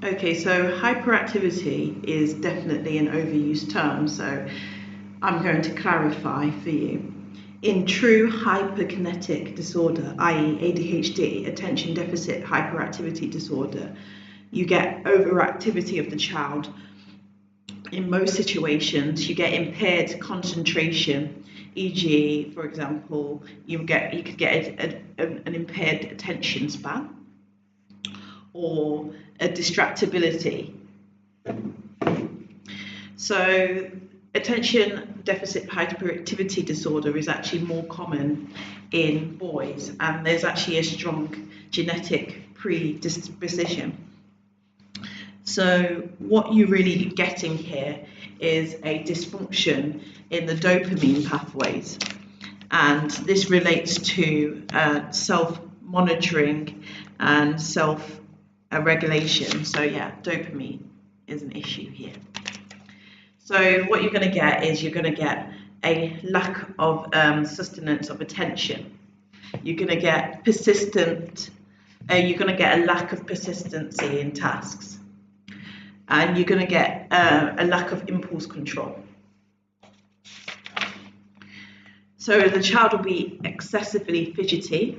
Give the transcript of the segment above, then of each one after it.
Okay, so hyperactivity is definitely an overused term, so I'm going to clarify for you. In true hyperkinetic disorder, i.e. ADHD, attention deficit hyperactivity disorder, you get overactivity of the child. In most situations, you get impaired concentration, e.g., for example, you could get an impaired attention span or a distractibility. So attention deficit hyperactivity disorder is actually more common in boys, and there's actually a strong genetic predisposition. So what you're really getting here is a dysfunction in the dopamine pathways, and this relates to self-monitoring and self-regulation. So yeah, dopamine is an issue here. So what you're going to get is you're going to get a lack of sustenance of attention. You're going to get you're going to get a lack of persistency in tasks. And you're going to get a lack of impulse control. So the child will be excessively fidgety.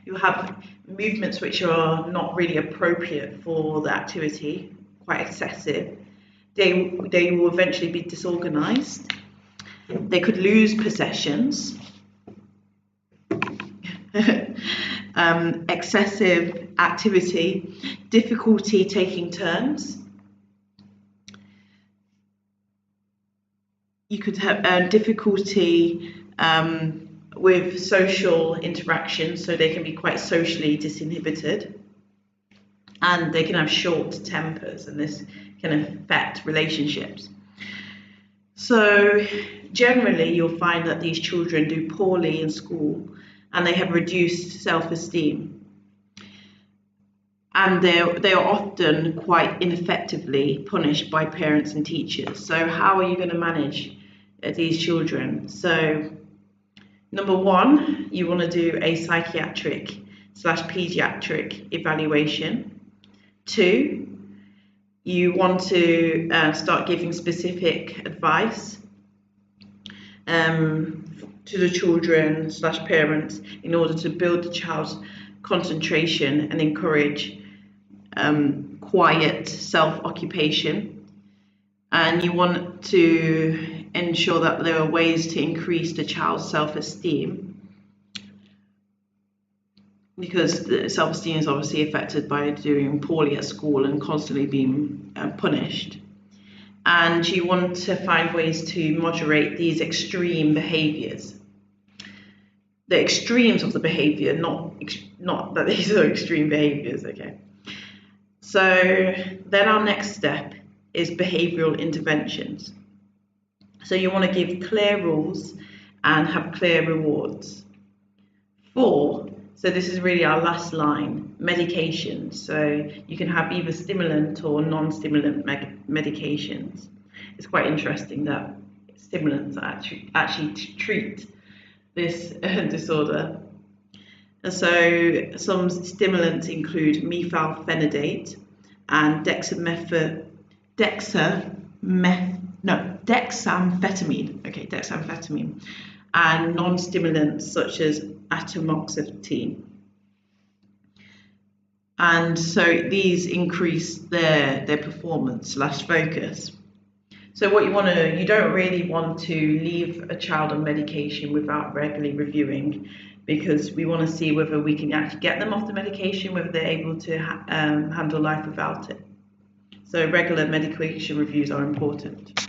You'll have movements which are not really appropriate for the activity, quite excessive. They will eventually be disorganized. They could lose possessions. Excessive activity, difficulty taking turns. You could have difficulty with social interaction, so they can be quite socially disinhibited, and they can have short tempers, and this can affect relationships. So generally you'll find that these children do poorly in school, and they have reduced self-esteem, and they are often quite ineffectively punished by parents and teachers. So how are you going to manage these children? So number one, you want to do a psychiatric/pediatric evaluation. Two, you want to start giving specific advice to the children/parents in order to build the child's concentration and encourage quiet self-occupation. And you want to ensure that there are ways to increase the child's self-esteem, because the self-esteem is obviously affected by doing poorly at school and constantly being punished. And you want to find ways to moderate these extreme behaviors. The extremes of the behavior, not that these are extreme behaviors, okay? So then our next step is behavioral interventions. So you want to give clear rules and have clear rewards. 4, so this is really our last line, medications. So you can have either stimulant or non-stimulant medications. It's quite interesting that stimulants actually treat this disorder. And so some stimulants include methylphenidate and dexamphetamine, and non-stimulants such as atomoxetine. And so these increase their performance/focus. So what you don't really want to leave a child on medication without regularly reviewing, because we want to see whether we can actually get them off the medication, whether they're able to handle life without it. So regular medication reviews are important.